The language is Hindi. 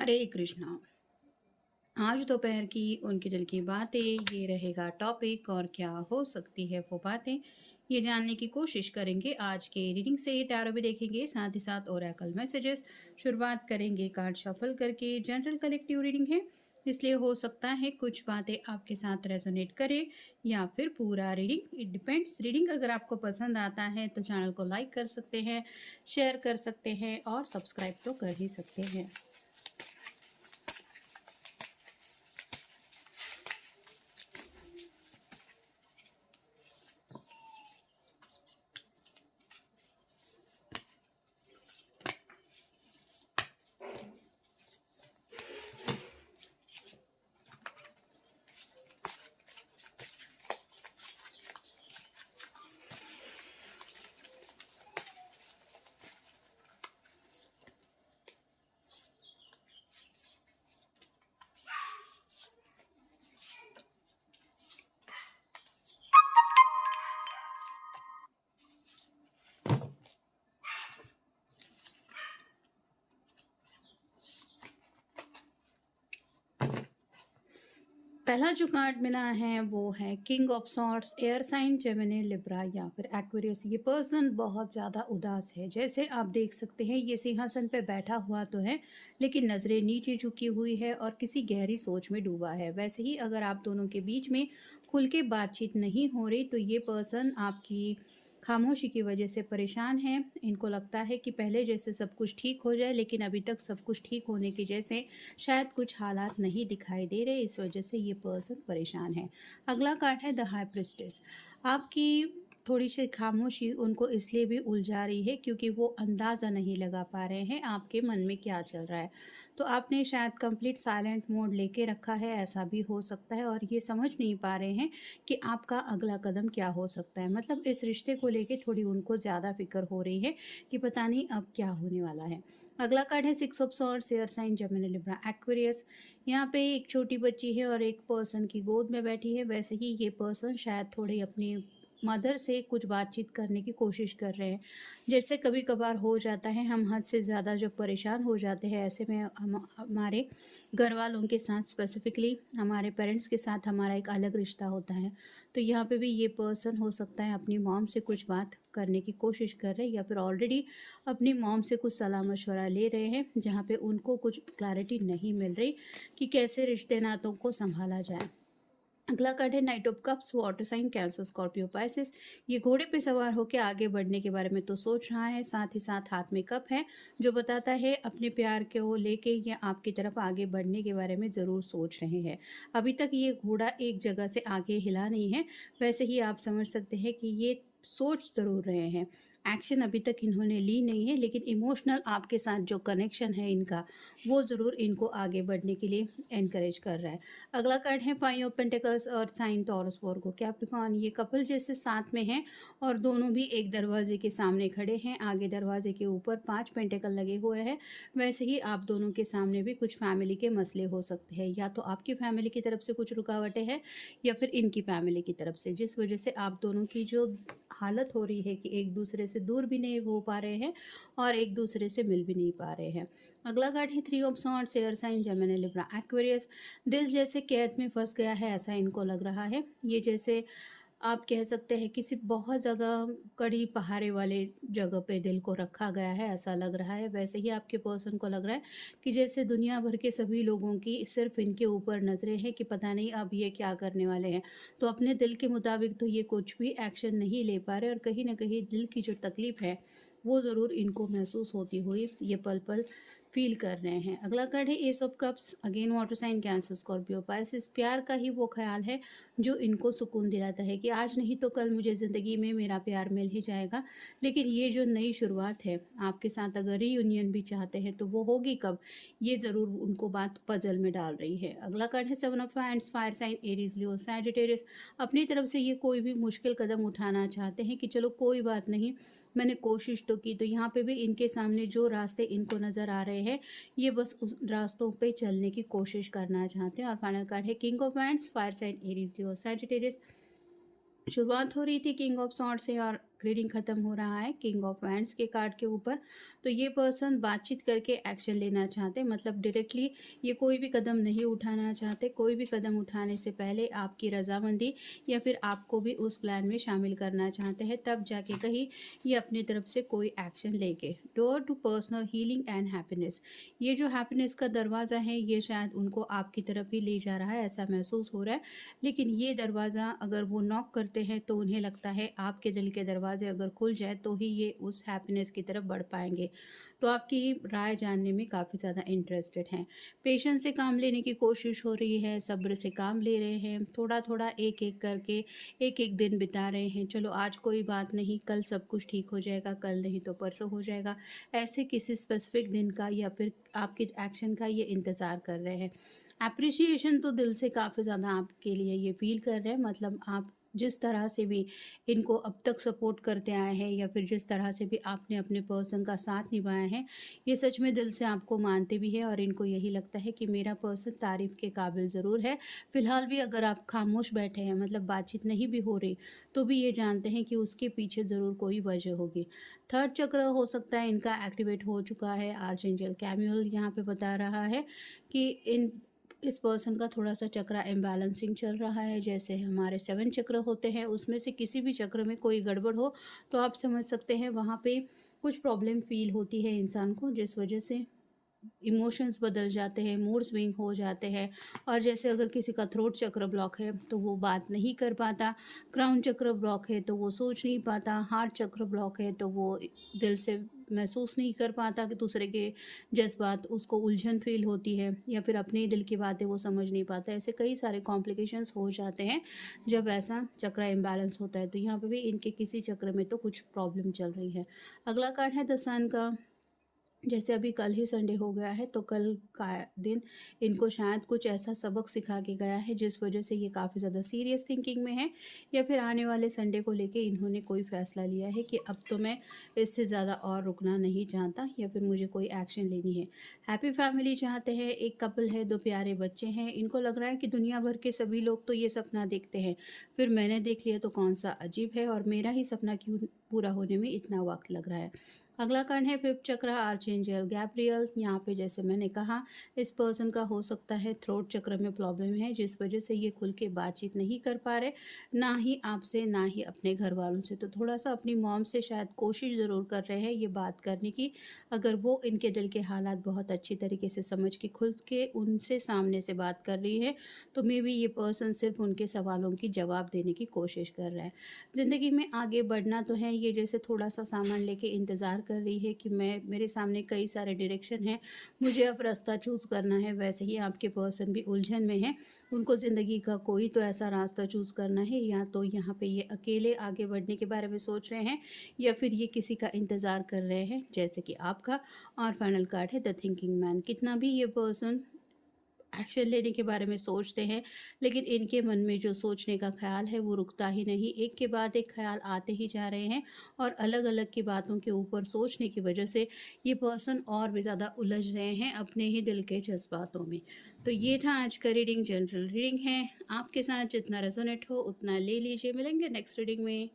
हरे कृष्णा। आज दोपहर की उनके दिल की बातें ये रहेगा टॉपिक, और क्या हो सकती है वो बातें ये जानने की कोशिश करेंगे। आज के रीडिंग से टैरो भी देखेंगे, साथ ही साथ ओरेकल मैसेजेस। शुरुआत करेंगे कार्ड शफल करके। जनरल कलेक्टिव रीडिंग है, इसलिए हो सकता है कुछ बातें आपके साथ रेजोनेट करे या फिर पूरा रीडिंग, इट डिपेंड्स। रीडिंग अगर आपको पसंद आता है तो चैनल को लाइक कर सकते हैं, शेयर कर सकते हैं और सब्सक्राइब तो कर ही सकते हैं। पहला जो कार्ड मिला है वो है king of swords. Air sign Gemini, Libra या फिर एक्वेरियस। ये पर्सन बहुत ज़्यादा उदास है। जैसे आप देख सकते हैं ये सिंहासन पे बैठा हुआ तो है, लेकिन नज़रें नीचे झुकी हुई है और किसी गहरी सोच में डूबा है। वैसे ही अगर आप दोनों के बीच में खुल के बातचीत नहीं हो रही तो ये पर्सन आपकी खामोशी की वजह से परेशान है। इनको लगता है कि पहले जैसे सब कुछ ठीक हो जाए, लेकिन अभी तक सब कुछ ठीक होने की जैसे शायद कुछ हालात नहीं दिखाई दे रहे, इस वजह से ये पर्सन परेशान है। अगला कार्ड है द हाई प्रिस्टेस। आपकी थोड़ी सी खामोशी उनको इसलिए भी उलझा रही है क्योंकि वो अंदाज़ा नहीं लगा पा रहे हैं आपके मन में क्या चल रहा है। तो आपने शायद कंप्लीट साइलेंट मोड लेके रखा है, ऐसा भी हो सकता है, और ये समझ नहीं पा रहे हैं कि आपका अगला कदम क्या हो सकता है। मतलब इस रिश्ते को लेके थोड़ी उनको ज़्यादा फिक्र हो रही है कि पता नहीं अब क्या होने वाला है। अगला कार्ड है six of swords. Air sign Gemini, Libra, Aquarius. यहाँ पे एक छोटी बच्ची है और एक पर्सन की गोद में बैठी है। वैसे ही ये पर्सन शायद थोड़ी अपनी मदर से कुछ बातचीत करने की कोशिश कर रहे हैं। जैसे कभी कभार हो जाता है, हम हद से ज़्यादा जब परेशान हो जाते हैं, ऐसे में हम हमारे घर वालों के साथ, स्पेसिफिकली हमारे पेरेंट्स के साथ हमारा एक अलग रिश्ता होता है। तो यहाँ पे भी ये पर्सन हो सकता है अपनी मॉम से कुछ बात करने की कोशिश कर रहे हैं, या फिर ऑलरेडी अपनी मॉम से कुछ सलाह मशवरा ले रहे हैं, जहाँ पे उनको कुछ क्लैरिटी नहीं मिल रही कि कैसे रिश्ते नातों को संभाला जाए। अगला कार्ड है knight of cups. Water sign Cancer, Scorpio, Pisces. ये घोड़े पे सवार होकर आगे बढ़ने के बारे में तो सोच रहा है, साथ ही साथ हाथ में कप है जो बताता है अपने प्यार को लेके या आपकी तरफ आगे बढ़ने के बारे में ज़रूर सोच रहे हैं। अभी तक ये घोड़ा एक जगह से आगे हिला नहीं है। वैसे ही आप समझ सकते हैं कि ये सोच ज़रूर रहे हैं। एक्शन अभी तक इन्होंने ली नहीं है, लेकिन इमोशनल आपके साथ जो कनेक्शन है इनका, वो ज़रूर इनको आगे बढ़ने के लिए एनकरेज कर रहा है। अगला कार्ड है फाइव ऑफ पेंटिकल्स और साइन टॉरस वर्गो, कैप्रिकॉर्न। ये कपल जैसे साथ में हैं और दोनों भी एक दरवाजे के सामने खड़े हैं। आगे दरवाजे के ऊपर 5 पेंटिकल लगे हुए हैं। वैसे ही आप दोनों के सामने भी कुछ फैमिली के मसले हो सकते हैं, या तो आपकी फैमिली की तरफ से कुछ रुकावटें हैं या फिर इनकी फैमिली की तरफ से, जिस वजह से आप दोनों की जो हालत हो रही है कि एक दूसरे से दूर भी नहीं हो पा रहे हैं और एक दूसरे से मिल भी नहीं पा रहे हैं। अगला कार्ड है three of swords. Air sign Gemini, Libra, Aquarius. दिल जैसे कैद में फंस गया है, ऐसा इनको लग रहा है। ये जैसे आप कह सकते हैं किसी बहुत ज़्यादा कड़ी पहाड़े वाले जगह पे दिल को रखा गया है, ऐसा लग रहा है। वैसे ही आपके पर्सन को लग रहा है कि जैसे दुनिया भर के सभी लोगों की सिर्फ इनके ऊपर नज़रें हैं कि पता नहीं अब ये क्या करने वाले हैं। तो अपने दिल के मुताबिक तो ये कुछ भी एक्शन नहीं ले पा रहे, और कहीं ना कहीं दिल की जो तकलीफ़ है वो ज़रूर इनको महसूस होती हुई ये पल पल फील कर रहे हैं। अगला कार्ड है ace of cups. Again water sign Cancer, Scorpio, Pisces. प्यार का ही वो ख्याल है जो इनको सुकून दिलाता है कि आज नहीं तो कल मुझे ज़िंदगी में मेरा प्यार मिल ही जाएगा। लेकिन ये जो नई शुरुआत है आपके साथ, अगर रीयूनियन भी चाहते हैं तो वो होगी कब, ये ज़रूर उनको बात पजल में डाल रही है। अगला कार्ड है seven of hands. Fire sign Aries, Leo, Sagittarius. अपनी तरफ से ये कोई भी मुश्किल कदम उठाना चाहते हैं कि चलो कोई बात नहीं, मैंने कोशिश तो की। तो यहाँ पे भी इनके सामने जो रास्ते इनको नज़र आ रहे हैं, ये बस उस रास्तों पे चलने की कोशिश करना चाहते हैं। और फाइनल कार्ड है king of hands. Fire sign Aries, Leo, Sagittarius. शुरुआत हो रही थी किंग ऑफ सॉर्ड से और रीडिंग ख़त्म हो रहा है किंग ऑफ वैंड्स के कार्ड के ऊपर। तो ये पर्सन बातचीत करके एक्शन लेना चाहते हैं, मतलब डायरेक्टली ये कोई भी कदम नहीं उठाना चाहते। कोई भी कदम उठाने से पहले आपकी रज़ामंदी या फिर आपको भी उस प्लान में शामिल करना चाहते हैं, तब जाके कहीं ये अपनी तरफ से कोई एक्शन लेंगे। Door to personal healing and happiness, ये जो हैप्पीनेस का दरवाज़ा है ये शायद उनको आपकी तरफ ही ले जा रहा है, ऐसा महसूस हो रहा है। लेकिन ये दरवाज़ा अगर वो नॉक करते हैं तो उन्हें लगता है आपके दिल के दरवाजे अगर खुल जाए तो ही ये उस हैप्पीनेस की तरफ बढ़ पाएंगे। तो आपकी राय जानने में काफ़ी ज़्यादा इंटरेस्टेड हैं। पेशेंस से काम लेने की कोशिश हो रही है, सब्र से काम ले रहे हैं, थोड़ा थोड़ा एक एक करके एक एक दिन बिता रहे हैं। चलो आज कोई बात नहीं, कल सब कुछ ठीक हो जाएगा, कल नहीं तो परसों हो जाएगा, ऐसे किसी स्पेसिफिक दिन का या फिर आपके एक्शन का ये इंतज़ार कर रहे हैं। एप्रिसिएशन तो दिल से काफ़ी ज़्यादा आपके लिए ये फ़ील कर रहे हैं, मतलब आप जिस तरह से भी इनको अब तक सपोर्ट करते आए हैं या फिर जिस तरह से भी आपने अपने पर्सन का साथ निभाया है, ये सच में दिल से आपको मानते भी हैं और इनको यही लगता है कि मेरा पर्सन तारीफ़ के काबिल ज़रूर है। फ़िलहाल भी अगर आप खामोश बैठे हैं, मतलब बातचीत नहीं भी हो रही, तो भी ये जानते हैं कि उसके पीछे ज़रूर कोई वजह होगी। थर्ड चक्र हो सकता है इनका एक्टिवेट हो चुका है। आर्चएंजल कैमियल यहाँ पे बता रहा है कि इस पर्सन का थोड़ा-सा चक्रा इम्बैलेंसिंग चल रहा है। जैसे हमारे 7 चक्र होते हैं, उसमें से किसी भी चक्र में कोई गड़बड़ हो, तो आप समझ सकते हैं वहाँ पे कुछ प्रॉब्लम फ़ील होती है इंसान को, जिस वजह से इमोशंस बदल जाते हैं, मूड स्विंग हो जाते हैं। और जैसे अगर किसी का थ्रोट चक्र ब्लॉक है तो वो बात नहीं कर पाता, क्राउन चक्र ब्लॉक है तो वो सोच नहीं पाता, हार्ट चक्र ब्लॉक है तो वो दिल से महसूस नहीं कर पाता कि दूसरे के जज्बात, उसको उलझन फील होती है या फिर अपने ही दिल की बातें वो समझ नहीं पाता। ऐसे कई सारे कॉम्प्लिकेशंस हो जाते हैं जब ऐसा चक्र इम्बैलेंस होता है। तो यहाँ पे भी इनके किसी चक्र में तो कुछ प्रॉब्लम चल रही है। अगला कार्ड है द सन का। जैसे अभी कल ही संडे हो गया है तो कल का दिन इनको शायद कुछ ऐसा सबक सिखा के गया है जिस वजह से ये काफ़ी ज़्यादा सीरियस थिंकिंग में है, या फिर आने वाले संडे को लेके इन्होंने कोई फ़ैसला लिया है कि अब तो मैं इससे ज़्यादा और रुकना नहीं चाहता या फिर मुझे कोई एक्शन लेनी है। हैप्पी फैमिली चाहते हैं, एक कपल है, 2 प्यारे बच्चे हैं। इनको लग रहा है कि दुनिया भर के सभी लोग तो ये सपना देखते हैं, फिर मैंने देख लिया तो कौन-सा अजीब है और मेरा ही सपना क्यों पूरा होने में इतना वक़्त लग रहा है। अगला कार्ड है फिफ्थ चक्र आर्चेंजल गैब्रियल। यहाँ पे जैसे मैंने कहा, इस पर्सन का हो सकता है थ्रोट चक्र में प्रॉब्लम है जिस वजह से ये खुल के बातचीत नहीं कर पा रहे, ना ही आपसे ना ही अपने घर वालों से। तो थोड़ा सा अपनी मॉम से शायद कोशिश ज़रूर कर रहे हैं ये बात करने की। अगर वो इनके दिल के हालात बहुत अच्छी तरीके से समझ के खुल के उनसे सामने से बात कर रही है, तो मे बी ये पर्सन सिर्फ उनके सवालों की जवाब देने की कोशिश कर रहा है। ज़िंदगी में आगे बढ़ना तो है, ये जैसे थोड़ा-सा सामान लेके इंतज़ार कर रही है कि मेरे सामने कई सारे डायरेक्शन हैं, मुझे अब रास्ता चूज़ करना है। वैसे ही आपके पर्सन भी उलझन में हैं, उनको ज़िंदगी का कोई तो ऐसा रास्ता चूज़ करना है, या तो यहाँ पे ये अकेले आगे बढ़ने के बारे में सोच रहे हैं या फिर ये किसी का इंतज़ार कर रहे हैं, जैसे कि आपका। और फाइनल कार्ड है द थिंकिंग मैन। कितना भी ये पर्सन एक्शन लेने के बारे में सोचते हैं, लेकिन इनके मन में जो सोचने का ख़्याल है वो रुकता ही नहीं। एक के बाद एक ख़्याल आते ही जा रहे हैं और अलग-अलग की बातों के ऊपर सोचने की वजह से ये पर्सन और भी ज़्यादा उलझ रहे हैं अपने ही दिल के जज़्बातों में। तो ये था आज का रीडिंग, जनरल रीडिंग है। आपके साथ जितना रेज़ोनेट हो उतना ले लीजिए। मिलेंगे नेक्स्ट रीडिंग में।